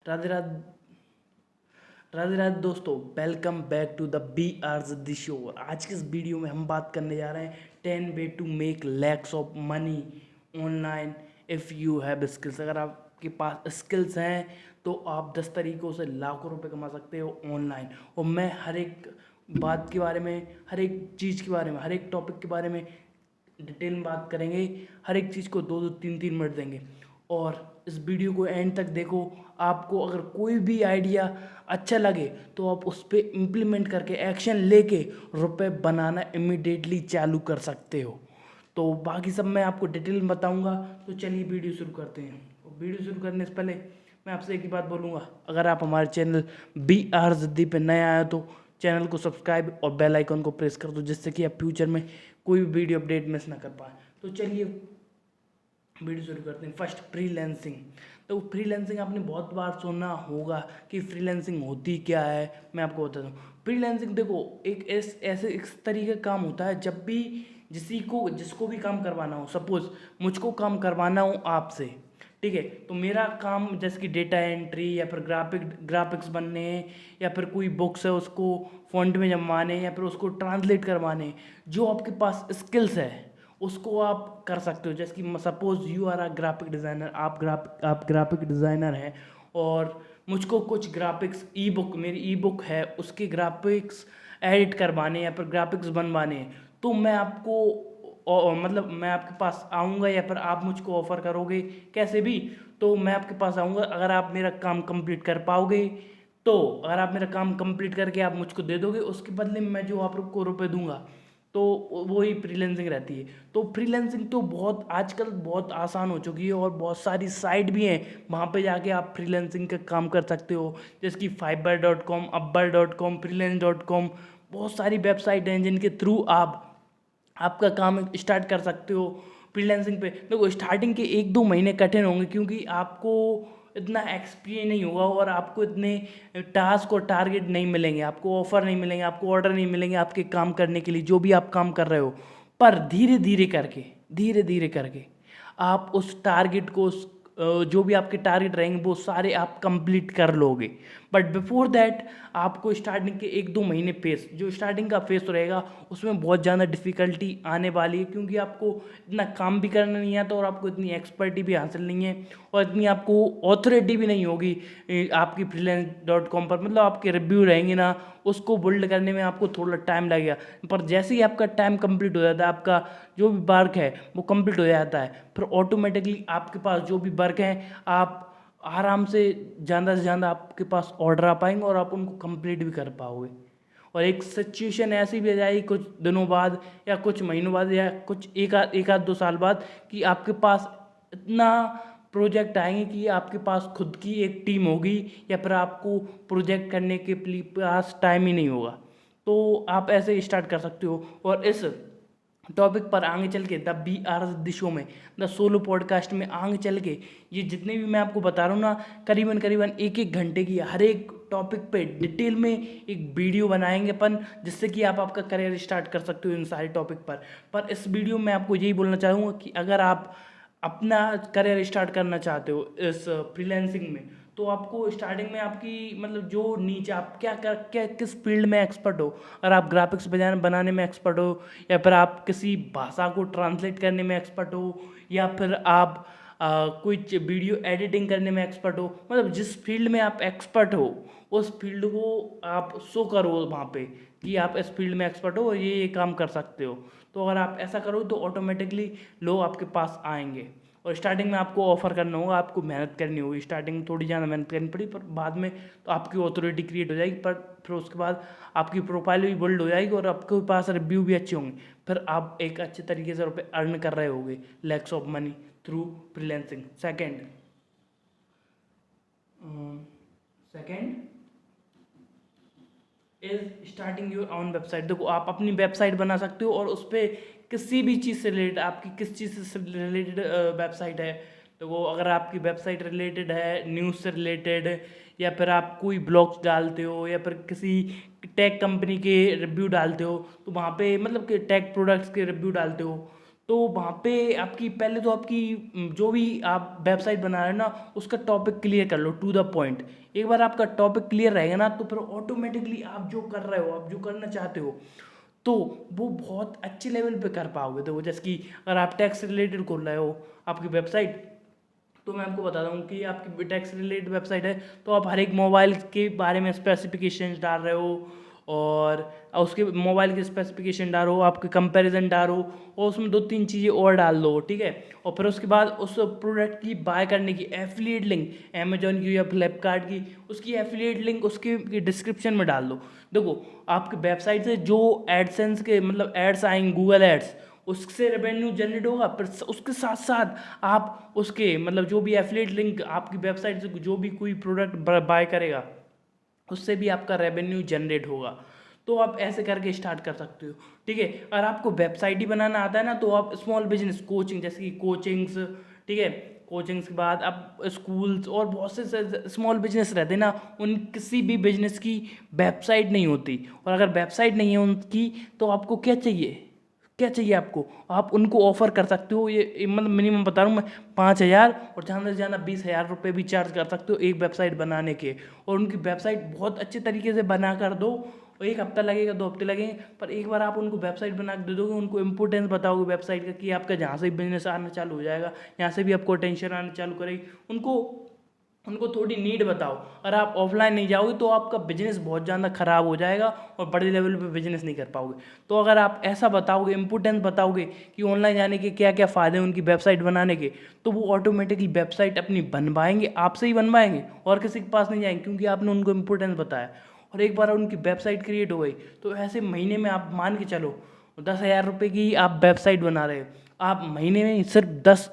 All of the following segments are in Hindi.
राधे राधे राधे राधे दोस्तों, welcome back to the B R the show. आज के इस वीडियो में हम बात करने जा रहे हैं 10 way to make lakhs of money online if you have skills. अगर आपके पास स्किल्स हैं तो आप 10 तरीक़ों से लाखों रुपए कमा सकते हो ऑनलाइन। और मैं हर एक बात के बारे में, हर एक चीज़ के बारे में, हर एक टॉपिक के बारे में डिटेल में बात करेंगे। हर एक चीज़ को 2-2 3-3 मिनट देंगे और इस वीडियो को एंड तक देखो। आपको अगर कोई भी आइडिया अच्छा लगे तो आप उस पर इम्प्लीमेंट करके एक्शन लेके रुपए बनाना इमीडिएटली चालू कर सकते हो। तो बाकी सब मैं आपको डिटेल में बताऊंगा। तो चलिए वीडियो शुरू करते हैं। वीडियो शुरू करने से पहले मैं आपसे एक ही बात बोलूँगा, अगर आप हमारे चैनल बी आर जद्दी पे नए आए तो चैनल को सब्सक्राइब और बेल आइकन को प्रेस कर दो, जिससे कि आप फ्यूचर में कोई भी वीडियो अपडेट मिस ना कर पाए। तो चलिए वीडियो शुरू करते हैं। First, freelancing. तो फ्रीलांसिंग आपने बहुत बार सुना होगा कि फ्रीलांसिंग होती क्या है। मैं आपको बताता हूँ। फ्रीलांसिंग देखो एक ऐसे इस तरीके का काम होता है, जब भी जिसको भी काम करवाना हो, सपोज मुझको काम करवाना हो आपसे, ठीक है, तो मेरा काम जैसे कि डेटा एंट्री या फिर ग्राफिक्स बनने, या फिर कोई बुक्स है उसको फॉन्ट में जमवाने, या फिर उसको ट्रांसलेट करवाने, जो आपके पास स्किल्स है उसको आप कर सकते हो। जैसे कि suppose you are a graphic designer, आप ग्राफिक डिज़ाइनर हैं और मुझको कुछ ग्राफिक्स मेरी ई बुक है उसके ग्राफिक्स एडिट करवाने या फिर ग्राफिक्स बनवाने हैं, तो मैं आपको मतलब मैं आपके पास आऊँगा या फिर आप मुझको ऑफ़र करोगे कैसे भी, तो मैं आपके पास आऊँगा। अगर आप मेरा काम कंप्लीट कर पाओगे, तो अगर आप मेरा काम कंप्लीट करके आप मुझको दे दोगे, उसके बदले में मैं जो आपको रुपए दूंगा, तो वही फ्रीलांसिंग रहती है। तो फ्रीलांसिंग तो बहुत आजकल बहुत आसान हो चुकी है और बहुत सारी साइट भी हैं, वहाँ पे जाके आप फ्रीलांसिंग का काम कर सकते हो। जैसे कि fiverr.com, upwork.com, freelance.com, बहुत सारी वेबसाइट हैं जिनके थ्रू आप आपका काम स्टार्ट कर सकते हो। फ्रीलांसिंग पे देखो स्टार्टिंग के 1-2 महीने कठिन होंगे, क्योंकि आपको इतना एक्सपीरियंस नहीं होगा और आपको इतने टास्क और टारगेट नहीं मिलेंगे, आपको ऑफ़र नहीं मिलेंगे, आपको ऑर्डर नहीं मिलेंगे आपके काम करने के लिए, जो भी आप काम कर रहे हो। पर धीरे धीरे करके आप उस टारगेट को जो भी आपके टारगेट रहेंगे वो सारे आप कंप्लीट कर लोगे। बट बिफोर दैट आपको स्टार्टिंग के 1-2 महीने जो स्टार्टिंग का फेस रहेगा उसमें बहुत ज़्यादा डिफ़िकल्टी आने वाली है, क्योंकि आपको इतना काम भी करना नहीं आता और आपको इतनी एक्सपर्टी भी हासिल नहीं है और इतनी आपको ऑथोरिटी भी नहीं होगी आपकी freelance.com पर। मतलब आपके रिव्यू रहेंगे ना, उसको बिल्ड करने में आपको थोड़ा टाइम लगेगा। पर जैसे ही आपका टाइम कंप्लीट हो जाता है, आपका जो भी वर्क है वो कंप्लीट हो जाता है, फिर ऑटोमेटिकली आपके पास जो भी वर्क है आप आराम से ज़्यादा से ज़्यादा आपके पास ऑर्डर आ पाएंगे और आप उनको कंप्लीट भी कर पाओगे। और एक सिचुएशन ऐसी भी आ जाएगी कुछ दिनों बाद या कुछ महीनों बाद या कुछ एक आध 2 साल बाद, कि आपके पास इतना प्रोजेक्ट आएंगे कि आपके पास खुद की एक टीम होगी या फिर आपको प्रोजेक्ट करने के पास टाइम ही नहीं होगा। तो आप ऐसे स्टार्ट कर सकते हो। और इस टॉपिक पर आगे चल के the B R the show में, द सोलो पॉडकास्ट में आगे चल के ये जितने भी मैं आपको बता रहा हूँ ना, करीबन करीबन 1-1 घंटे की हर एक टॉपिक पे डिटेल में एक वीडियो बनाएंगे अपन, जिससे कि आप आपका करियर स्टार्ट कर सकते हो इन सारे टॉपिक पर इस वीडियो में आपको यही बोलना चाहूँगा कि अगर आप अपना करियर स्टार्ट करना चाहते हो इस फ्रीलांसिंग में, तो आपको स्टार्टिंग में आपकी मतलब जो नीचे आप क्या किस फील्ड में एक्सपर्ट हो। अगर आप ग्राफिक्स बनाने में एक्सपर्ट हो, या फिर आप किसी भाषा को ट्रांसलेट करने में एक्सपर्ट हो, या फिर आप कुछ वीडियो एडिटिंग करने में एक्सपर्ट हो, मतलब जिस फील्ड में आप एक्सपर्ट हो उस फील्ड को आप शो करो वहाँ पे कि आप इस फील्ड में एक्सपर्ट हो और ये काम कर सकते हो। तो अगर आप ऐसा करो तो ऑटोमेटिकली लोग आपके पास आएंगे। और स्टार्टिंग में आपको ऑफर करना होगा, आपको मेहनत करनी होगी, स्टार्टिंग में थोड़ी ज़्यादा मेहनत करनी पड़ी, पर बाद में तो आपकी ऑथोरिटी क्रिएट हो जाएगी। पर फिर उसके बाद आपकी प्रोफाइल भी बिल्ड हो जाएगी और आपके पास रिव्यू भी अच्छे होंगे, फिर आप एक अच्छे तरीके से रुपये अर्न कर रहे होगे, lakhs of money through freelancing. Second is starting your own website. देखो आप अपनी वेबसाइट बना सकते हो और उस पर किसी भी चीज़ से रिलेटेड, आपकी किस चीज़ से रिलेटेड वेबसाइट है, देखो अगर आपकी वेबसाइट रिलेटेड है न्यूज़ से रिलेटेड, या फिर आप कोई ब्लॉग्स डालते हो, या फिर किसी टेक कंपनी के रिव्यू डालते हो, तो वहाँ पे मतलब कि टेक प्रोडक्ट्स के रिव्यू डालते हो, तो वहाँ पे आपकी पहले तो आपकी जो भी आप वेबसाइट बना रहे हो ना उसका टॉपिक क्लियर कर लो, टू द पॉइंट। एक बार आपका टॉपिक क्लियर रहेगा ना तो फिर ऑटोमेटिकली आप जो कर रहे हो, आप जो करना चाहते हो, तो वो बहुत अच्छे लेवल पे कर पाओगे। तो जैसे कि अगर आप टैक्स रिलेटेड खोल रहे हो आपकी वेबसाइट, तो मैं आपको बताता हूँ कि आपकी टैक्स रिलेटेड वेबसाइट है तो आप हर एक मोबाइल के बारे में स्पेसिफिकेशंस डाल रहे हो, और उसके मोबाइल के स्पेसिफिकेशन डालो, आपके कंपैरिजन डालो, और उसमें 2-3 चीज़ें और डाल दो, ठीक है। और फिर उसके बाद उस प्रोडक्ट की बाय करने की एफिलिएट लिंक अमेजोन की या फ्लिपकार्ट की, उसकी एफिलिएट लिंक उसके डिस्क्रिप्शन में डाल दो। देखो आपकी वेबसाइट से जो एडसेंस के मतलब एड्स आएंगे, गूगल एड्स, उससे रेवेन्यू जनरेट होगा, पर उसके साथ साथ आप उसके मतलब जो भी एफिलिएट लिंक आपकी वेबसाइट से जो भी कोई प्रोडक्ट बाय करेगा उससे भी आपका रेवेन्यू जनरेट होगा। तो आप ऐसे करके स्टार्ट कर सकते हो, ठीक है। अगर आपको वेबसाइट ही बनाना आता है ना तो आप स्मॉल बिजनेस कोचिंग, जैसे कि कोचिंग्स, ठीक है, कोचिंग्स के बाद आप स्कूल्स और बहुत से स्मॉल बिजनेस रहते हैं ना, उन किसी भी बिजनेस की वेबसाइट नहीं होती, और अगर वेबसाइट नहीं है उनकी तो आपको क्या चाहिए, क्या चाहिए आपको, आप उनको ऑफर कर सकते हो। ये मतलब मिनिमम बता रहा हूँ मैं, 5,000 और ज़्यादा से ज़्यादा 20,000 रुपये भी चार्ज कर सकते हो एक वेबसाइट बनाने के, और उनकी वेबसाइट बहुत अच्छे तरीके से बना कर दो। और 1 हफ्ता लगेगा, 2 हफ्ते लगेंगे, पर एक बार आप उनको वेबसाइट बना के दे दोगे, उनको इंपॉर्टेंस बताओगे वेबसाइट का कि आपका जहाँ से भी बिजनेस आना चालू हो जाएगा, यहाँ से भी आपको टेंशन आना चालू करेगी, उनको उनको थोड़ी नीड बताओ। अगर आप ऑफलाइन नहीं जाओगे तो आपका बिजनेस बहुत ज़्यादा खराब हो जाएगा और बड़े लेवल पे बिजनेस नहीं कर पाओगे। तो अगर आप ऐसा बताओगे, इंपॉर्टेंस बताओगे कि ऑनलाइन जाने के क्या क्या फ़ायदे हैं उनकी वेबसाइट बनाने के, तो वो ऑटोमेटिकली वेबसाइट अपनी बनवाएंगे, आपसे ही बनवाएंगे और किसी के पास नहीं जाएंगे, क्योंकि आपने उनको इंपॉर्टेंस बताया। और एक बार उनकी वेबसाइट क्रिएट हो गई तो ऐसे महीने में आप मान के चलो 10,000 रुपये की आप वेबसाइट बना रहे हो, आप महीने में सिर्फ 10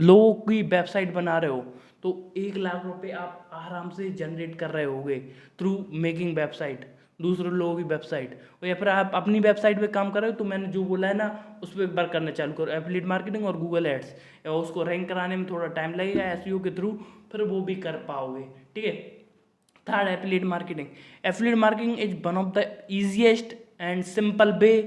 लोगों की वेबसाइट बना रहे हो, तो 1 लाख रुपए आप आराम से जनरेट कर रहे होगे थ्रू मेकिंग वेबसाइट, दूसरे लोगों की वेबसाइट। और या फिर आप अपनी वेबसाइट पे काम कर रहे हो तो मैंने जो बोला है ना उस पर एक बार करना चालू करो, एफिलिएट मार्केटिंग और गूगल एड्स। उसको रैंक कराने में थोड़ा टाइम लगेगा एसईओ के थ्रू, फिर वो भी कर पाओगे, ठीक है। Third, affiliate marketing. Affiliate marketing is one of the easiest and simple way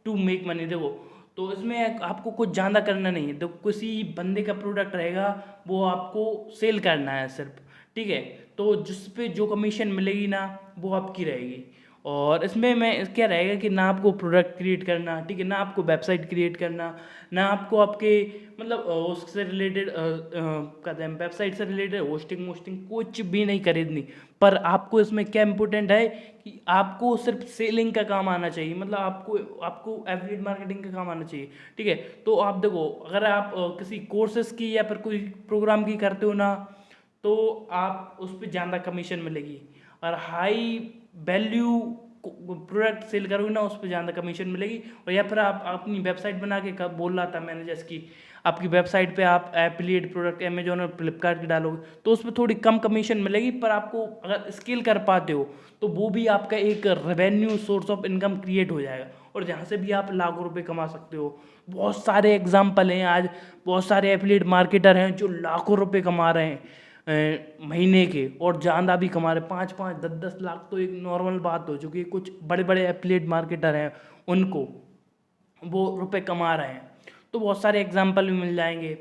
to make money. देखो तो इसमें आपको कुछ ज़्यादा करना नहीं है, तो किसी बंदे का प्रोडक्ट रहेगा वो आपको सेल करना है सिर्फ, ठीक है। तो जिस पे जो कमीशन मिलेगी ना वो आपकी रहेगी। और इसमें मैं क्या रहेगा कि ना आपको प्रोडक्ट क्रिएट करना, ठीक है, ना आपको वेबसाइट क्रिएट करना, ना आपको आपके मतलब उससे रिलेटेड कहते हैं वेबसाइट से रिलेटेड होस्टिंग वोस्टिंग कुछ भी नहीं खरीदनी। पर आपको इसमें क्या इंपॉर्टेंट है कि आपको सिर्फ सेलिंग का काम आना चाहिए, मतलब आपको आपको एफिलिएट मार्केटिंग का काम आना चाहिए, ठीक है। तो आप देखो अगर आप किसी कोर्सेज की या फिर कोई प्रोग्राम की करते हो ना तो आप उस पर ज़्यादा कमीशन मिलेगी, और हाई वैल्यू प्रोडक्ट सेल करोगे ना उस पर ज़्यादा कमीशन मिलेगी। और या फिर आप अपनी वेबसाइट बना के कब बोल रहा था मैंने, जैसे कि आपकी वेबसाइट पे आप एफिलिएट प्रोडक्ट अमेजोन और फ्लिपकार्ट की डालोगे तो उसमें थोड़ी कम कमीशन मिलेगी, पर आपको अगर स्केल कर पाते हो तो वो भी आपका एक revenue source of income create हो जाएगा, और जहाँ से भी आप लाखों रुपए कमा सकते हो। बहुत सारे एग्जाम्पल हैं आज, बहुत सारे एफिलिएट मार्केटर हैं जो लाखों रुपए कमा रहे हैं महीने के, और ज़्यादा भी कमा रहे, 5-5 10-10 लाख तो एक नॉर्मल बात हो चुकी है। कुछ बड़े बड़े एफिलिएट मार्केटर हैं उनको वो रुपए कमा रहे हैं, तो बहुत सारे एग्जाम्पल भी मिल जाएंगे,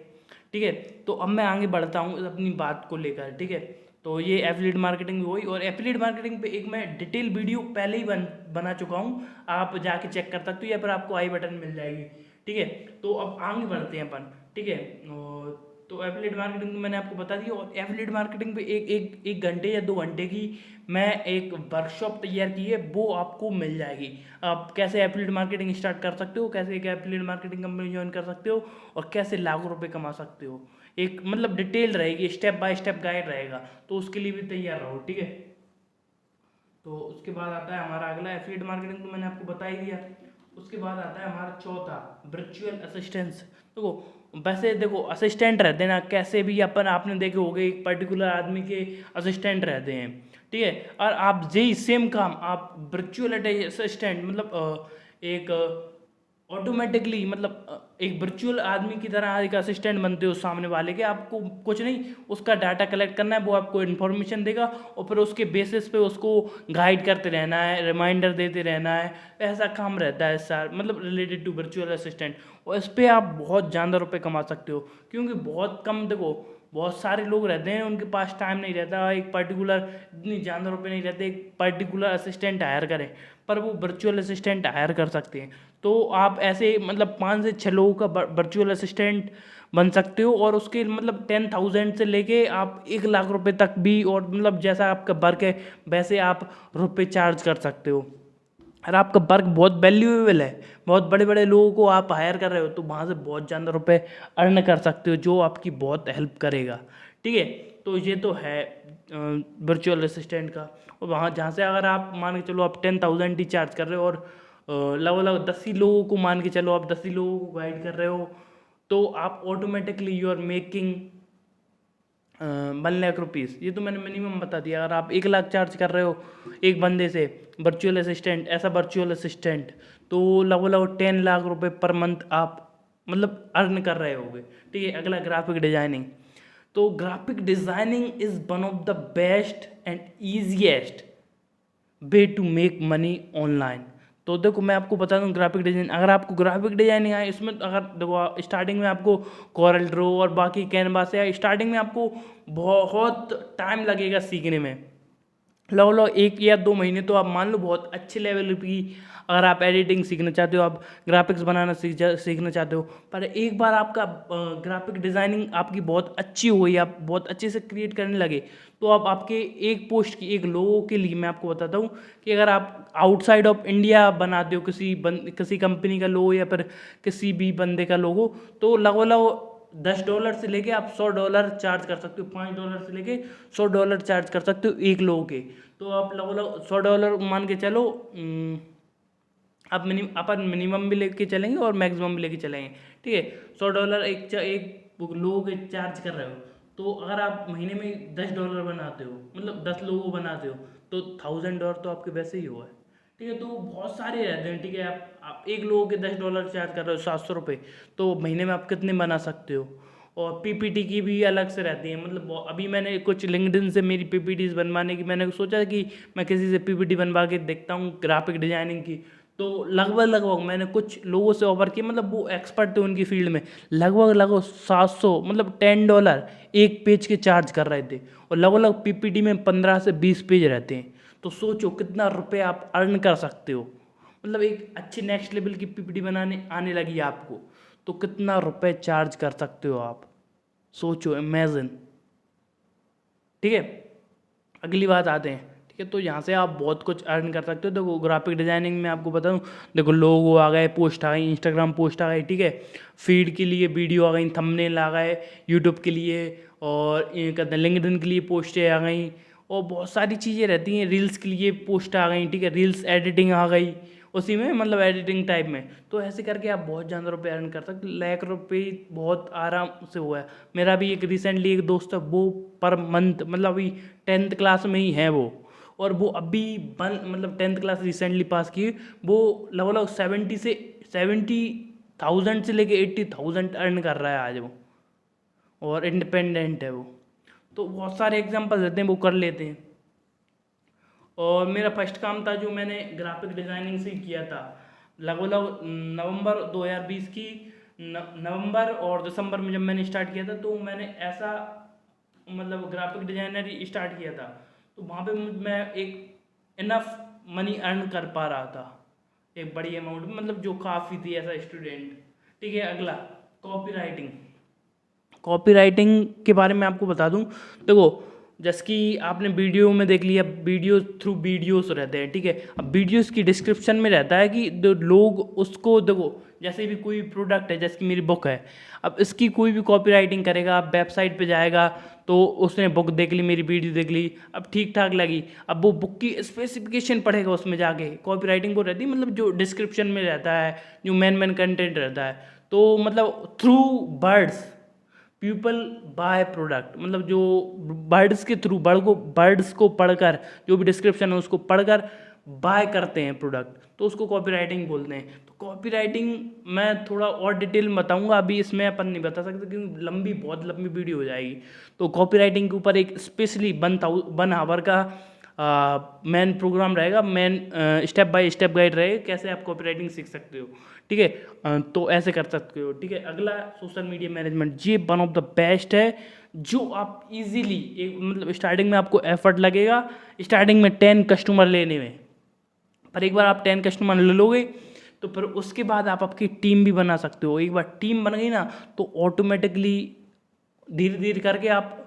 ठीक है। तो अब मैं आगे बढ़ता हूँ अपनी बात को लेकर, ठीक है। तो ये एफिलिएट मार्केटिंग हुई, और एफिलिएट मार्केटिंग पे एक मैं डिटेल वीडियो पहले ही बना चुका हूँ, आप जाके चेक कर सकते हो या फिर आपको आई बटन मिल जाएगी, ठीक है। तो अब आगे बढ़ते हैं अपन, ठीक है। तो एफिलिएट मार्केटिंग तो मैंने आपको बता दिया, और एफिलिएट मार्केटिंग पे एक घंटे या 2 घंटे की मैं एक वर्कशॉप तैयार की है, वो आपको मिल जाएगी। आप कैसे एफिलिएट मार्केटिंग स्टार्ट कर सकते हो, कैसे एक एफिलिएट मार्केटिंग कंपनी ज्वाइन कर सकते हो, और कैसे लाखों रुपए कमा सकते हो, एक मतलब डिटेल रहेगी, स्टेप बाय स्टेप गाइड रहेगा, तो उसके लिए भी तैयार रहो, ठीक है। तो उसके बाद आता है हमारा अगला, एफिलिएट मार्केटिंग तो मैंने आपको बता ही दिया। उसके बाद आता है हमारा चौथा, वर्चुअल असिस्टेंस। देखो वैसे देखो असिस्टेंट रहते हैं ना, कैसे भी अपन आपने देखे होंगे एक पर्टिकुलर आदमी के असिस्टेंट रहते हैं, ठीक है। और आप यही सेम काम आप वर्चुअल असिस्टेंट मतलब एक ऑटोमेटिकली मतलब एक वर्चुअल आदमी की तरह एक असिस्टेंट बनते हो सामने वाले के। आपको कुछ नहीं, उसका डाटा कलेक्ट करना है, वो आपको इन्फॉर्मेशन देगा और फिर उसके बेसिस पे उसको गाइड करते रहना है, रिमाइंडर देते रहना है। ऐसा काम रहता है सर, मतलब रिलेटेड टू वर्चुअल असिस्टेंट। और इस पर आप बहुत ज़्यादा रुपये कमा सकते हो, क्योंकि बहुत कम, देखो बहुत सारे लोग रहते हैं उनके पास टाइम नहीं रहता एक पर्टिकुलर, इतनी ज़्यादा रुपये नहीं रहते एक पर्टिकुलर असिस्टेंट हायर करें, पर वो वर्चुअल असिस्टेंट हायर कर सकते हैं। तो आप ऐसे मतलब 5 से 6 लोगों का वर्चुअल असिस्टेंट बन सकते हो, और उसके मतलब 10,000 से लेके आप 1 लाख रुपए तक भी, और मतलब जैसा आपका वर्क है वैसे आप रुपए चार्ज कर सकते हो। और आपका वर्क बहुत वैल्यूएबल है, बहुत बड़े बड़े लोगों को आप हायर कर रहे हो, तो वहाँ से बहुत ज़्यादा रुपए अर्न कर सकते हो, जो आपकी बहुत हेल्प करेगा। ठीक है, तो ये तो है वर्चुअल असिस्टेंट का। और वहाँ जहाँ से अगर आप मान के चलो आप 10,000 ही चार्ज कर रहे हो, और लगभग 10 ही लोगों को मान के चलो आप 10 ही लोगों को गाइड कर रहे हो, तो आप automatically you are making 1 lakh rupees. ये तो मैंने मिनिमम बता दिया। अगर आप 1 लाख चार्ज कर रहे हो एक बंदे से वर्चुअल असिस्टेंट, ऐसा वर्चुअल असिस्टेंट, तो लगभग 10 लाख रुपए पर मंथ आप मतलब अर्न कर रहे होगे। ठीक है, अगला ग्राफिक डिजाइनिंग। तो graphic designing is one of the best and easiest way to make money online. तो देखो मैं आपको बता दूं, ग्राफिक डिजाइन, अगर आपको ग्राफिक डिजाइनिंग आए, इसमें अगर देखो स्टार्टिंग में आपको कॉरल ड्रो और बाकी कैनवास है, स्टार्टिंग में आपको बहुत टाइम लगेगा सीखने में। लगभग 1 या 2 महीने तो आप मान लो बहुत अच्छे लेवल की, अगर आप एडिटिंग सीखना चाहते हो, आप ग्राफिक्स बनाना सीखना चाहते हो। पर एक बार आपका ग्राफिक डिज़ाइनिंग आपकी बहुत अच्छी हुई, आप बहुत अच्छे से क्रिएट करने लगे, तो आप आपके एक पोस्ट की, एक लोगों के लिए मैं आपको बताता हूँ कि अगर आप आउटसाइड ऑफ इंडिया बनाते हो किसी कंपनी का लोगो, या फिर किसी भी बंदे का लोगो, तो लगभग $10 से लेके आप $100 चार्ज कर सकते हो, $5 से लेके $100 चार्ज कर सकते हो एक लोगों के। तो आप लगभग $100 मान के चलो, आप अपन मिनिमम भी लेके चलेंगे और मैक्सिमम भी लेके चलेंगे। ठीक है, $100 एक लोगों के चार्ज कर रहे हो, तो अगर आप महीने में $10 बनाते हो, मतलब 10 लोगों बनाते हो, तो $1,000 तो आपके वैसे ही हुआ है। ठीक है, तो बहुत सारे रहते हैं। ठीक है, आप एक लोगों के $10 चार्ज कर रहे हो, $700, तो महीने में आप कितने बना सकते हो। और पीपीटी की भी अलग से रहती है, मतलब अभी मैंने कुछ लिंक्डइन से मेरी पीपीटीज बनवाने की, मैंने सोचा कि मैं किसी से पीपीटी बनवा के देखता हूँ ग्राफिक डिजाइनिंग की। तो लगभग मैंने कुछ लोगों से ऑफर किया, मतलब वो एक्सपर्ट थे उनकी फील्ड में, लगभग 700 मतलब $10 एक पेज के चार्ज कर रहे थे, और लगभग पीपीटी में 15 से 20 पेज रहते हैं। तो सोचो कितना रुपये आप अर्न कर सकते हो, मतलब एक अच्छी नेक्स्ट लेवल की पीपीटी बनाने आने लगी आपको, तो कितना रुपए चार्ज कर सकते हो आप, सोचो, इमेजिन। ठीक है, अगली बात आते हैं। ठीक है, तो यहाँ से आप बहुत कुछ अर्न कर सकते हो। देखो ग्राफिक डिजाइनिंग में आपको बताऊँ, देखो लोगो आ गए, पोस्ट आ गई, इंस्टाग्राम पोस्ट आ गई, ठीक है, फीड के लिए वीडियो आ गई, थंबनेल आ गए यूट्यूब के लिए, और ये कहते हैं लिंक्डइन के लिए पोस्टें आ गई, और बहुत सारी चीज़ें रहती हैं, रील्स के लिए पोस्ट आ गई। ठीक है, रील्स एडिटिंग आ गई उसी में, मतलब एडिटिंग टाइप में। तो ऐसे करके आप बहुत ज़्यादा रुपये अर्न कर सकते, ₹1 लाख बहुत आराम से हुआ है। मेरा भी एक रिसेंटली एक दोस्त है, वो पर मंथ मतलब अभी 10th क्लास में ही है वो, और वो अभी मतलब 10th क्लास रिसेंटली पास की, वो लगभग 70,000 से लेके 80,000 अर्न कर रहा है आज वो, और इंडिपेंडेंट है वो। तो बहुत सारे एग्जाम्पल रहते हैं, वो कर लेते हैं। और मेरा फर्स्ट काम था जो मैंने ग्राफिक डिज़ाइनिंग से किया था, लगभग नवंबर 2020 की नवंबर और दिसंबर में जब मैंने स्टार्ट किया था, तो मैंने ऐसा मतलब ग्राफिक डिजाइनर ही स्टार्ट किया था। तो वहाँ पे मैं एक इनफ मनी अर्न कर पा रहा था, एक बड़ी अमाउंट में, मतलब जो काफ़ी थी ऐसा स्टूडेंट। ठीक है, अगला कॉपी राइटिंग। कॉपी राइटिंग के बारे में आपको बता दूं, देखो जैसे कि आपने वीडियो में देख लिया, वीडियो थ्रू वीडियोस रहते हैं। ठीक है, अब वीडियोस की डिस्क्रिप्शन में रहता है कि लोग उसको, देखो जैसे भी कोई प्रोडक्ट है, जैसे कि मेरी बुक है, अब इसकी कोई भी कॉपी राइटिंग करेगा, आप वेबसाइट पे जाएगा, तो उसने बुक देख ली, मेरी वीडियो देख ली, अब ठीक ठाक लगी, अब वो बुक की स्पेसिफिकेशन पढ़ेगा, उसमें जाके कॉपी राइटिंग वो रहती है, मतलब जो डिस्क्रिप्शन में रहता है, जो मेन कंटेंट रहता है। तो मतलब through words people by product, मतलब जो बर्ड्स के थ्रू, बर्ड्स को पढ़कर, जो भी डिस्क्रिप्शन है उसको पढ़कर बाय करते हैं प्रोडक्ट, तो उसको कॉपीराइटिंग बोलते हैं। तो कॉपीराइटिंग मैं थोड़ा और डिटेल में बताऊंगा, अभी इसमें अपन नहीं बता सकते क्योंकि बहुत लंबी वीडियो हो जाएगी। तो कॉपीराइटिंग के ऊपर एक स्पेशली 1 आवर का मेन प्रोग्राम रहेगा, main step by step guide रहेगा कैसे आप कॉपीराइटिंग सीख सकते हो। ठीक है, तो ऐसे कर सकते हो। ठीक है, अगला सोशल मीडिया मैनेजमेंट, ये वन ऑफ द बेस्ट है जो आप इजीली एक मतलब स्टार्टिंग में आपको एफर्ट लगेगा स्टार्टिंग में 10 कस्टमर लेने में, पर एक बार आप 10 कस्टमर ले लोगे तो फिर उसके बाद आप आपकी टीम भी बना सकते हो। एक बार टीम बन गई ना तो ऑटोमेटिकली धीरे धीरे करके आप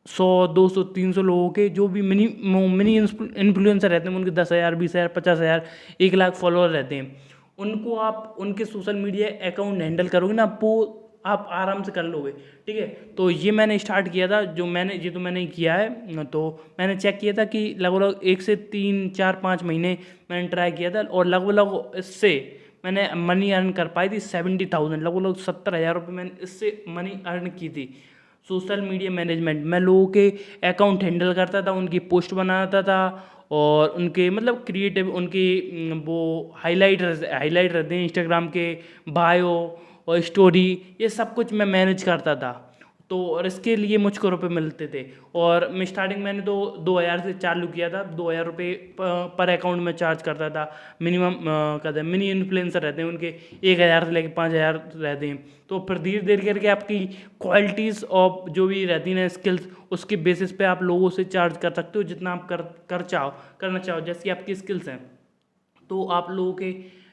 100 200 300 लोगों के जो भी मिनी इन्फ्लुएंसर रहते हैं उनके 10,000 20,000 50,000 1 लाख फॉलोअर रहते हैं, उनको आप उनके सोशल मीडिया अकाउंट हैंडल करोगे ना वो आप आराम से कर लोगे। ठीक है, तो ये मैंने स्टार्ट किया था, ये तो मैंने किया है। तो मैंने चेक किया था कि लगभग 1 से 3 4 5 महीने मैंने ट्राई किया था और लगभग इससे मैंने मनी अर्न कर पाई थी 70,000, लगभग 70,000 रुपये मैंने इससे मनी अर्न की थी। सोशल मीडिया मैनेजमेंट, मैं लोगों के अकाउंट हैंडल करता था, उनकी पोस्ट बनाता था और उनके मतलब क्रिएटिव उनके वो हाईलाइट रहते हैं इंस्टाग्राम के, बायो और स्टोरी, ये सब कुछ मैं मैनेज करता था। तो और इसके लिए मुझको रुपए मिलते थे और मैं स्टार्टिंग मैंने तो 2,000 से चालू किया था, 2,000 रुपये पर अकाउंट में चार्ज करता था। मिनिमम कहते हैं मिनी इन्फ्लुएंसर रहते हैं उनके 1,000 से लेकर 5,000 रहते हैं। तो फिर धीरे धीरे करके आपकी क्वालिटीज़ और जो भी रहती है ना स्किल्स, उसके बेसिस पे आप लोगों से चार्ज कर सकते हो जितना आप करना चाहो। जैसी आपकी स्किल्स हैं तो आप लोगों के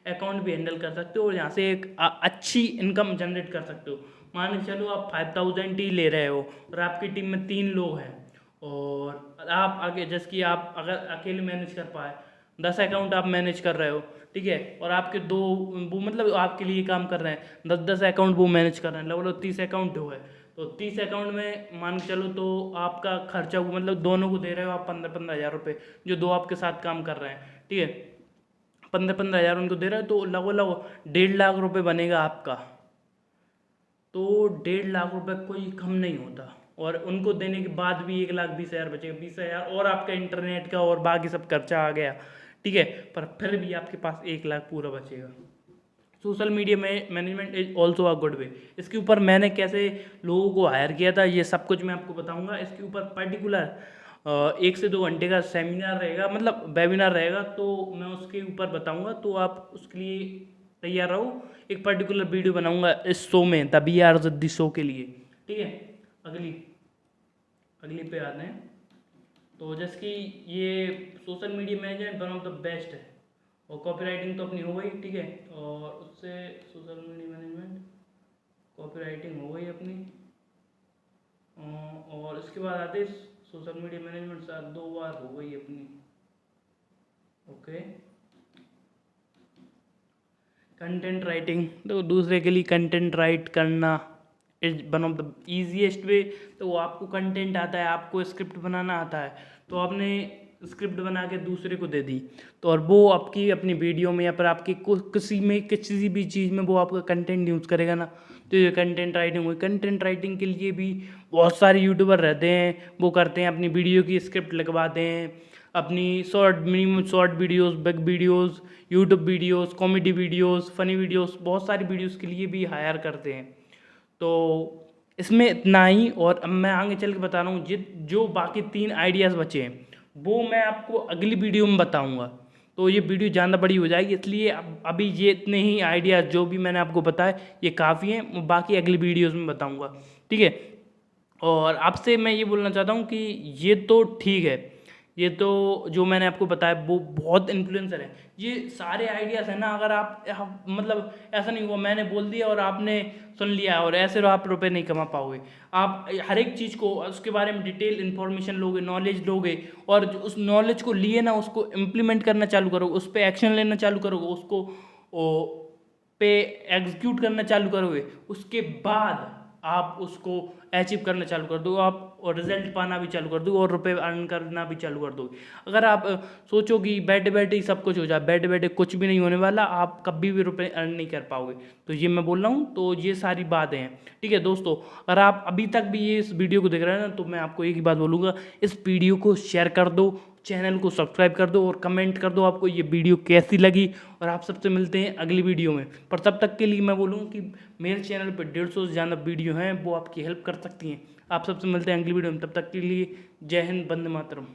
अकाउंट भी हैंडल कर सकते हो और यहाँ से एक अच्छी इनकम जनरेट कर सकते हो। मान के चलो आप 5,000 ही ले रहे हो और आपकी टीम में 3 लोग हैं और आप आगे जैसे कि आप अगर अकेले मैनेज कर पाए 10 अकाउंट आप मैनेज कर रहे हो, ठीक है, और आपके 2 वो मतलब आपके लिए काम कर रहे हैं, 10 अकाउंट वो मैनेज कर रहे हैं, लगभग 30 अकाउंट हो गए। तो 30 अकाउंट में मान के चलो तो आपका खर्चा मतलब दोनों को दे रहे हो आप 15-15 हज़ार रुपये, जो 2 आपके साथ काम कर रहे हैं। ठीक है, 15-15 हज़ार उनको दे रहे हो तो लगभग 1.5 लाख रुपये बनेगा आपका। तो 1.5 लाख रुपये कोई कम नहीं होता और उनको देने के बाद भी 1,20,000 बचेगा, 20,000 और आपका इंटरनेट का और बाकी सब खर्चा आ गया। ठीक है, पर फिर भी आपके पास 1 लाख पूरा बचेगा। सोशल मीडिया में management is also a good way. इसके ऊपर मैंने कैसे लोगों को हायर किया था ये सब कुछ मैं आपको बताऊंगा। इसके ऊपर पर्टिकुलर 1 से 2 घंटे का सेमिनार रहेगा, मतलब वेबिनार रहेगा, तो मैं उसके ऊपर बताऊंगा, तो आप उसके लिए तैयार रहो। एक पर्टिकुलर वीडियो बनाऊंगा इस शो में, the B R the show के लिए। ठीक है, अगली पे आते हैं। तो जैसे कि ये social media management one of the best है और कॉपीराइटिंग तो अपनी हो गई। ठीक है, और उससे सोशल मीडिया मैनेजमेंट कॉपीराइटिंग हो गई अपनी और इसके बाद आते सोशल मीडिया मैनेजमेंट 2 बार हो गई अपनी। ओके, कंटेंट राइटिंग, तो दूसरे के लिए कंटेंट राइट करना is one of the easiest वे। तो वो आपको कंटेंट आता है, आपको स्क्रिप्ट बनाना आता है, तो आपने स्क्रिप्ट बना के दूसरे को दे दी तो और वो आपकी अपनी वीडियो में या फिर आपकी किसी भी चीज़ में वो आपका कंटेंट यूज़ करेगा ना, तो ये कंटेंट राइटिंग हुई। कंटेंट राइटिंग के लिए भी बहुत सारे यूट्यूबर रहते हैं, वो करते हैं अपनी वीडियो की स्क्रिप्ट लगवाते हैं, अपनी minimum short videos, big videos, YouTube videos, comedy videos, funny videos, बहुत सारी वीडियोस के लिए भी हायर करते हैं। तो इसमें इतना ही, और अब मैं आगे चल के बता रहा हूँ जो बाकी 3 आइडियाज़ बचे हैं वो मैं आपको अगली वीडियो में बताऊँगा। तो ये वीडियो ज़्यादा बड़ी हो जाएगी, इसलिए अभी ये इतने ही आइडियाज़ जो भी मैंने आपको बताया ये काफ़ी हैं, बाकी अगली वीडियोज़ में बताऊँगा। ठीक है, और आपसे मैं ये बोलना चाहता हूँ कि ये तो ठीक है, ये तो जो मैंने आपको बताया वो बहुत इन्फ्लुएंसर है। ये सारे आइडियाज़ हैं ना, अगर आप मतलब ऐसा नहीं हुआ मैंने बोल दिया और आपने सुन लिया और ऐसे तो आप रुपए नहीं कमा पाओगे। आप हर एक चीज़ को उसके बारे में डिटेल इन्फॉर्मेशन लोगे, नॉलेज लोगे और जो उस नॉलेज को लिए ना उसको इम्प्लीमेंट करना चालू करोगे, उस पर एक्शन लेना चालू करोगे, उसको पे एग्जीक्यूट करना चालू करोगे, उसके बाद आप उसको अचीव करना चालू कर दो, आप और रिजल्ट पाना भी चालू कर दो और रुपए अर्न करना भी चालू कर दोगे। अगर आप सोचो कि बैठे बैठे ही सब कुछ हो जाए, बैठे बैठे कुछ भी नहीं होने वाला, आप कभी भी रुपए अर्न नहीं कर पाओगे। तो ये मैं बोल रहा हूँ, तो ये सारी बातें हैं। ठीक है दोस्तों, अगर आप अभी तक भी ये इस वीडियो को देख रहे हैं ना, तो मैं आपको एक ही बात बोलूँगा, इस वीडियो को शेयर कर दो, चैनल को सब्सक्राइब कर दो और कमेंट कर दो आपको ये वीडियो कैसी लगी। और आप सबसे मिलते हैं अगली वीडियो में। पर तब तक के लिए मैं बोलूँ कि मेरे चैनल पर 150 से ज़्यादा वीडियो हैं, वो आपकी हेल्प कर सकती हैं। आप सबसे मिलते हैं अगली वीडियो में, तब तक के लिए जय हिंद, वंदे मातरम।